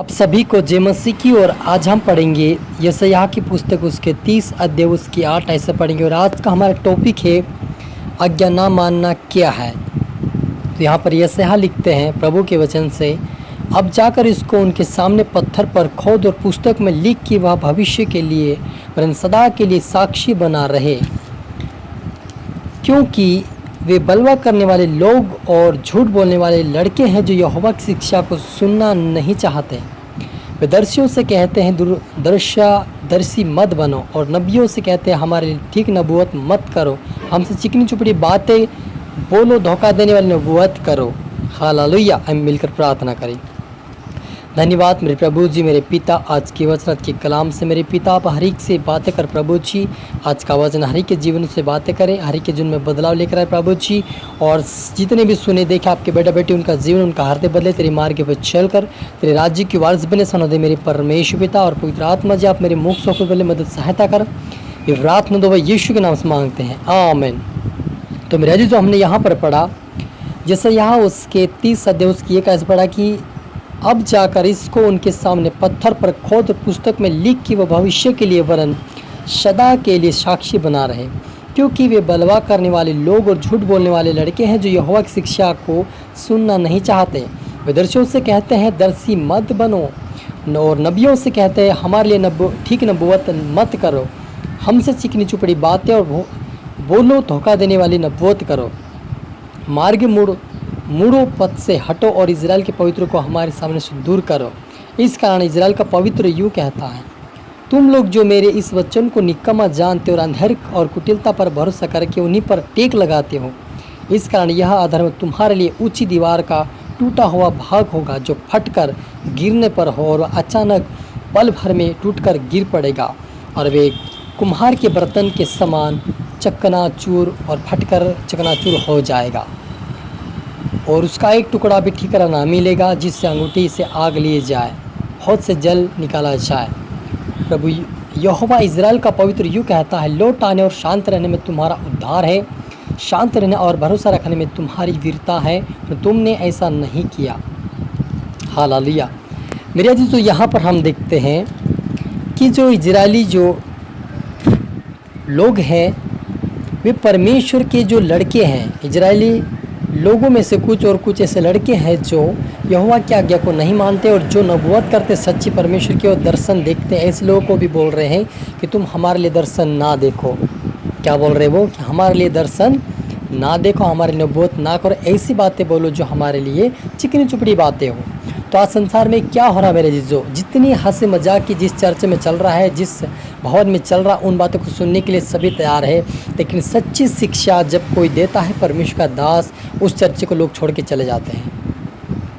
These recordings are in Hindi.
आप सभी को जय मसीह की। और आज हम पढ़ेंगे यशायाह की पुस्तक उसके 30 अध्याय उसकी 8 ऐसे पढ़ेंगे। और आज का हमारा टॉपिक है आज्ञा ना मानना क्या है। तो यहाँ पर यशायाह लिखते हैं प्रभु के वचन से, अब जाकर इसको उनके सामने पत्थर पर खोद और पुस्तक में लिख कि वह भविष्य के लिए वरन सदा के लिए साक्षी बना रहे, क्योंकि वे बलवा करने वाले लोग और झूठ बोलने वाले लड़के हैं जो यहोवा की शिक्षा को सुनना नहीं चाहते। वे दर्शियों से कहते हैं दूरदर्शी मत बनो, और नबियों से कहते हैं हमारे लिए ठीक नबूवत मत करो, हमसे चिकनी चुपड़ी बातें बोलो, धोखा देने वाली नबूवत करो। हालेलुया। हम मिलकर प्रार्थना करें। धन्यवाद मेरे प्रभु जी, मेरे पिता, आज की वचन के कलाम से मेरे पिता आप हर एक से बातें कर प्रभु जी। आज का वचन हर एक के जीवन से बातें करें, हर एक के जीवन में बदलाव लेकर आए प्रभु जी। और जितने भी सुने देखे आपके बेटा बेटी, उनका जीवन उनका हृदय बदले, तेरे मार्ग पर चल कर तेरे राज्य की वारिस बने। सुनो दे मेरे परमेश्वर पिता और पवित्र आत्मा जी, आप मेरे मुख से होकर बदले मदद सहायता कर, ये प्रार्थना दो यीशु के नाम से मांगते हैं, आमीन। तो मेरे जी जो हमने यहाँ पर पढ़ा, जैसे यहाँ उसके 30 अध्याय उसकी एक ऐसे पढ़ा कि अब जाकर इसको उनके सामने पत्थर पर खोद पुस्तक में लिख कि वह भविष्य के लिए वरन सदा के लिए साक्षी बना रहे, क्योंकि वे बलवा करने वाले लोग और झूठ बोलने वाले लड़के हैं जो यहोवा की शिक्षा को सुनना नहीं चाहते। वे दर्शियों से कहते हैं दर्शी मत बनो, और नबियों से कहते हैं हमारे लिए ठीक नबूवत मत करो, हमसे चिकनी चुपड़ी बातें और बोलो, धोखा देने वाली नबूवत करो। मार्ग मुड़ो, पथ से हटो और इजराइल के पवित्र को हमारे सामने से दूर करो। इस कारण इजराइल का पवित्र यूँ कहता है, तुम लोग जो मेरे इस वचन को निकम्मा जानते और अंधेर और कुटिलता पर भरोसा करके उन्हीं पर टेक लगाते हो, इस कारण यह अधर्म तुम्हारे लिए ऊंची दीवार का टूटा हुआ भाग होगा, जो फटकर गिरने पर हो और अचानक पल भर में टूटकर गिर पड़ेगा, और वे कुम्हार के बर्तन के समान चकनाचूर और फटकर चकनाचूर हो जाएगा, और उसका एक टुकड़ा भी ठिकाना ना मिलेगा, जिससे अंगूठी से आग लिए जाए, हौद से जल निकाला जाए। प्रभु यहोवा इजराइल का पवित्र यूँ कहता है, लौट आने और शांत रहने में तुम्हारा उद्धार है, शांत रहने और भरोसा रखने में तुम्हारी वीरता है, तो तुमने ऐसा नहीं किया। हालेलुया। मेरे अजीज, तो यहाँ पर हम देखते हैं कि जो इजरायली जो लोग हैं वे परमेश्वर के जो लड़के हैं, इजरायली लोगों में से कुछ ऐसे लड़के हैं जो यहोवा की आज्ञा को नहीं मानते और जो नबूवत करते सच्ची परमेश्वर के और दर्शन देखते हैं। ऐसे लोगों को भी बोल रहे हैं कि तुम हमारे लिए दर्शन ना देखो। क्या बोल रहे वो कि हमारे लिए दर्शन ना देखो, हमारे लिए नबूवत ना करो, ऐसी बातें बोलो जो हमारे लिए चिकनी चुपड़ी बातें हो। तो आज संसार में क्या हो रहा है मेरे जीजो, जितनी हंसी मजाक की जिस चर्च में चल रहा है, जिस भवन में चल रहा, उन बातों को सुनने के लिए सभी तैयार है, लेकिन सच्ची शिक्षा जब कोई देता है परमेश्वर का दास, उस चर्च को लोग छोड़ के चले जाते हैं।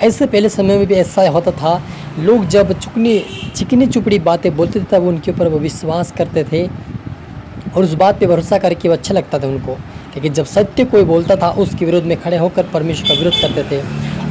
ऐसे पहले समय में भी ऐसा होता था, लोग जब चिकनी चुपड़ी बातें बोलते थे तब उनके ऊपर वो विश्वास करते थे और उस बात पे भरोसा करके वो अच्छा लगता था उनको। लेकिन जब सत्य कोई बोलता था उसके विरोध में खड़े होकर परमेश्वर का विरोध करते थे।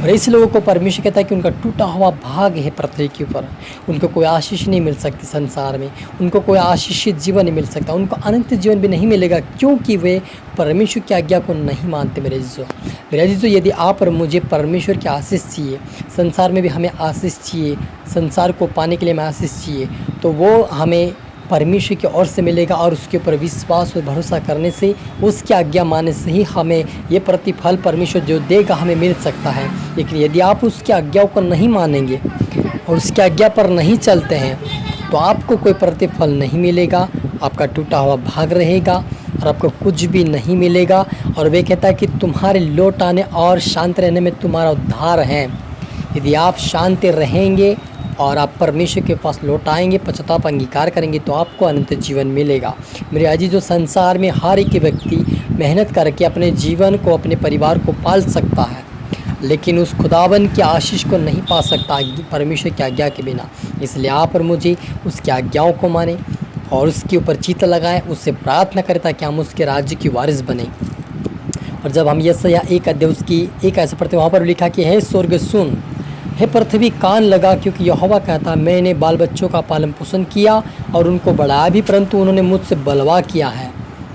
और ऐसे लोगों को परमेश्वर कहता है कि उनका टूटा हुआ भाग है पृथ्वी के ऊपर, उनको कोई आशीष नहीं मिल सकती संसार में, उनको कोई आशीषित जीवन नहीं मिल सकता, उनको अनंत जीवन भी नहीं मिलेगा, क्योंकि वे परमेश्वर की आज्ञा को नहीं मानते। मेरे जीजो, यदि आप और मुझे परमेश्वर की आशीष चाहिए, संसार में भी हमें आशीष चाहिए, संसार को पाने के लिए हमें आशीष चाहिए, तो वो हमें परमेश्वर की ओर से मिलेगा, और उसके ऊपर विश्वास और भरोसा करने से, उसकी आज्ञा मानने से ही हमें ये प्रतिफल परमेश्वर जो देगा हमें मिल सकता है। लेकिन यदि आप उसकी आज्ञाओं को नहीं मानेंगे और उसकी आज्ञा पर नहीं चलते हैं तो आपको कोई प्रतिफल नहीं मिलेगा, आपका टूटा हुआ भाग रहेगा और आपको कुछ भी नहीं मिलेगा। और वे कहता है कि तुम्हारे लौट आने और शांत रहने में तुम्हारा उद्धार है। यदि आप शांत रहेंगे और आप परमेश्वर के पास लौट आएंगे, पश्चाताप अंगीकार करेंगे, तो आपको अनंत जीवन मिलेगा। मेरे अजीज, जो संसार में हर एक व्यक्ति मेहनत करके अपने जीवन को, अपने परिवार को पाल सकता है, लेकिन उस खुदावन की आशीष को नहीं पा सकता परमेश्वर की आज्ञा के बिना। इसलिए आप और मुझे उसकी आज्ञाओं को माने और उसके ऊपर चित्त लगाएं, उससे प्रार्थना करें ताकि हम उसके राज्य की वारिस बने। और जब हम यशायाह 1 अध्याय उसकी 1 ऐसे पढ़ते, वहाँ पर लिखा कि हे स्वर्ग सुन, हे पृथ्वी कान लगा, क्योंकि यहोवा कहता, मैंने बाल बच्चों का पालन पोषण किया और उनको बढ़ाया भी, परंतु उन्होंने मुझसे बलवा किया है।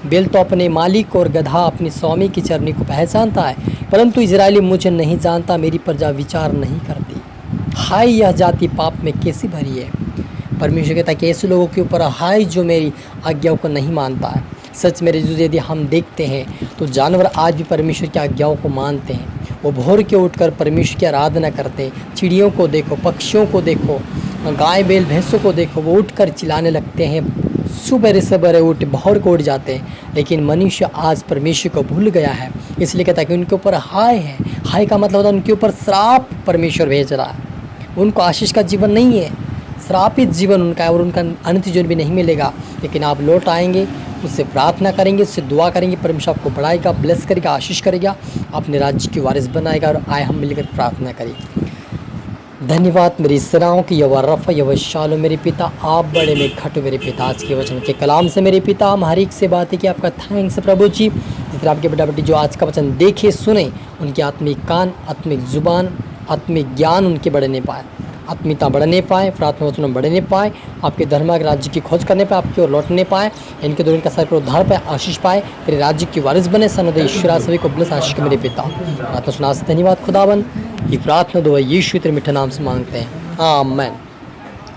बैल तो अपने मालिक और गधा अपनी स्वामी की चरनी को पहचानता है, परंतु इजरायली मुझे नहीं जानता, मेरी प्रजा विचार नहीं करती। हाय यह जाति पाप में कैसी भरी है। परमेश्वर कहता है कि ऐसे लोगों के ऊपर हाय जो मेरी आज्ञाओं को नहीं मानता है। सच मेरे जो यदि हम देखते हैं तो जानवर आज भी परमेश्वर की आज्ञाओं को मानते हैं। वो भोर के उठकर परमेश्वर की आराधना करते हैं। चिड़ियों को देखो, पक्षियों को देखो, गाय बैल भैंसों को देखो, वो उठकर चिल्लाने लगते हैं, सुबह सवेरे उठ भोर को उठ जाते हैं। लेकिन मनुष्य आज परमेश्वर को भूल गया है, इसलिए कहता है कि उनके ऊपर हाय है। हाय का मतलब होता है उनके ऊपर श्राप परमेश्वर भेज रहा है। उनको आशीष का जीवन नहीं है, श्रापित जीवन उनका है और उनका अनंत जीवन भी नहीं मिलेगा। लेकिन आप लौट आएंगे, उससे प्रार्थना करेंगे, उससे दुआ करेंगे, परमेश्वर आपको बढ़ाएगा, ब्लेस करेगा, आशीष करेगा, अपने राज्य की वारिस बनाएगा। और आए हम मिलकर प्रार्थना करें। धन्यवाद मेरी सराहों की यवा रफ़ा यवा शालो मेरे पिता, आप बड़े में घटो मेरे पिता। आज के वचन के कलाम से मेरे पिता हम हर एक से बात है कि आपका थैंक्स प्रभु जी। जिस तरह आपके बेटा बेटी जो आज का वचन देखे सुने, उनके आत्मिक कान, आत्मिक जुबान, आत्मिक ज्ञान उनके बढ़ने पाए, आत्मीयता बढ़ने पाए, प्रार्थना वचन बढ़ने पाए, आपके धर्म के राज्य की खोज करने पाए, आपकी ओर लौटने पाए, इनके द्वारा इनका सर पर उद्धार पाए, आशीष पाए, तेरे राज्य की वारिस बने। सनद ईश्वरा सभी को ब्लेस आशीष के मेरे पिता। प्रार्थना सुना से धन्यवाद खुदावन। ये प्रार्थना दुआ यीशु तेरे मीठे नाम से मांगते हैं, आमीन।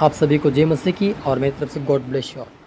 आप सभी को जय मसीह की और मेरी तरफ से गॉड ब्लेस यू।